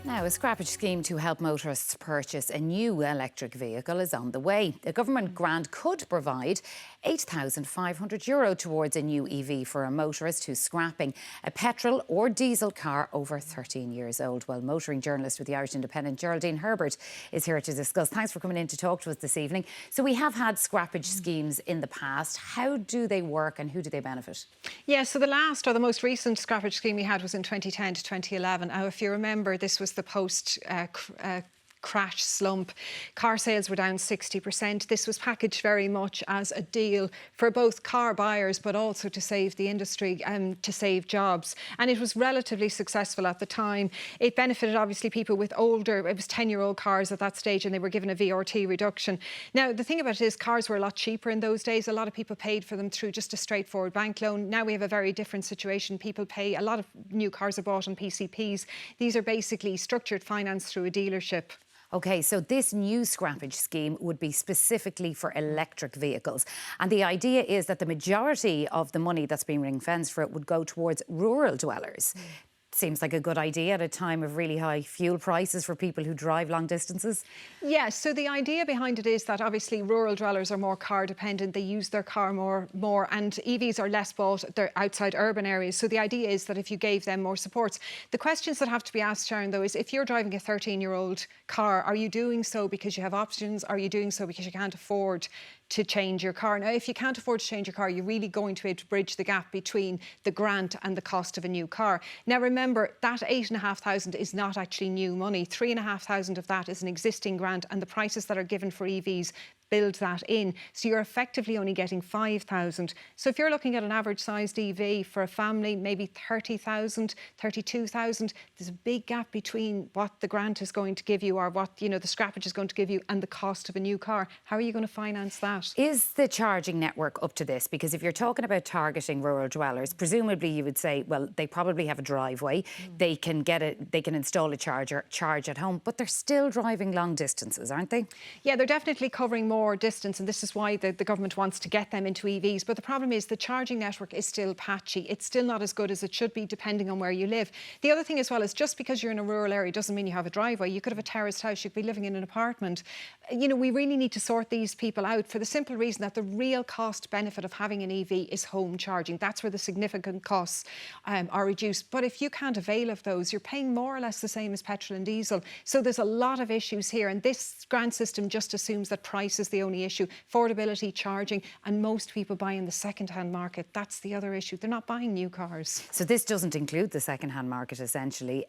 Now, a scrappage scheme to help motorists purchase a new electric vehicle is on the way. A government grant could provide €8,500 towards a new EV for a motorist who's scrapping a petrol or diesel car over 13 years old. Well, motoring journalist with the Irish Independent Geraldine Herbert is here to discuss. Thanks for coming in to talk to us this evening. So we have had scrappage schemes in the past. How do they work and who do they benefit? Yeah, so the most recent scrappage scheme we had was in 2010 to 2011. Now, if you remember, this was the post-crash slump. Car sales were down 60%. This was packaged very much as a deal for both car buyers, but also to save the industry and to save jobs. And it was relatively successful at the time. It benefited, obviously, people with older, it was 10-year-old cars at that stage, and they were given a VRT reduction. Now, the thing about it is cars were a lot cheaper in those days. A lot of people paid for them through just a straightforward bank loan. Now we have a very different situation. People pay, a lot of new cars are bought on PCPs. These are basically structured finance through a dealership. OK, so this new scrappage scheme would be specifically for electric vehicles. And the idea is that the majority of the money that's being ring-fenced for it would go towards rural dwellers. Seems like a good idea at a time of really high fuel prices for people who drive long distances. Yes, so the idea behind it is that obviously rural dwellers are more car dependent. They use their car more and EVs are less bought. They're outside urban areas. So the idea is that if you gave them more supports. The questions that have to be asked, Sharon, though, is if you're driving a 13-year-old car, are you doing so because you have options? Are you doing so because you can't afford to change your car? Now, if you can't afford to change your car, you're really going to be able to bridge the gap between the grant and the cost of a new car. Now, remember, that $8,500 is not actually new money. $3,500 of that is an existing grant, and the prices that are given for EVs build that in. So you're effectively only getting $5,000. So if you're looking at an average sized EV for a family, maybe $30,000, $32,000, there's a big gap between what the grant is going to give you or what, the scrappage is going to give you and the cost of a new car. How are you going to finance that? Is the charging network up to this? Because if you're talking about targeting rural dwellers, presumably you would say, well, they probably have a driveway, they can install a charger, charge at home, but they're still driving long distances, aren't they? Yeah, they're definitely covering more distance, and this is why the government wants to get them into EVs. But the problem is the charging network is still patchy. It's still not as good as it should be, depending on where you live. The other thing as well is just because you're in a rural area doesn't mean you have a driveway. You could have a terraced house, you could be living in an apartment. We really need to sort these people out for the simple reason that the real cost benefit of having an EV is home charging. That's where the significant costs are reduced. But if you can't avail of those, you're paying more or less the same as petrol and diesel. So there's a lot of issues here, and this grant system just assumes that price is the only issue. Affordability, charging, and most people buy in the second-hand market. That's the other issue. They're not buying new cars. So this doesn't include the second-hand market, essentially.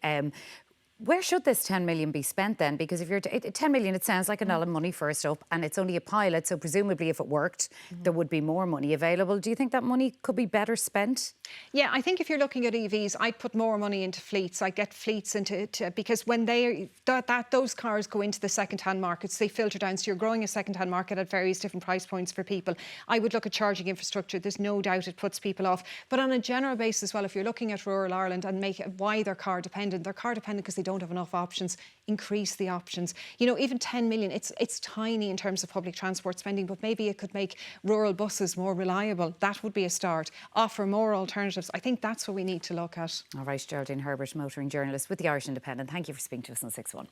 Where should this 10 million be spent then? Because if you're 10 million, it sounds like a lot of money first up, and it's only a pilot, so presumably if it worked, there would be more money available. Do you think that money could be better spent? Yeah, I think if you're looking at EVs, I'd put more money into fleets. I'd get fleets because when those cars go into the second-hand markets, they filter down. So you're growing a second-hand market at various different price points for people. I would look at charging infrastructure. There's no doubt it puts people off. But on a general basis, well, if you're looking at rural Ireland and why they're car dependent because they don't have enough options. Increase the options. Even 10 million, it's tiny in terms of public transport spending, but maybe it could make rural buses more reliable. That would be a start. Offer more alternatives. I think that's what we need to look at. All right, Geraldine Herbert, motoring journalist with the Irish Independent. Thank you for speaking to us on 6-1.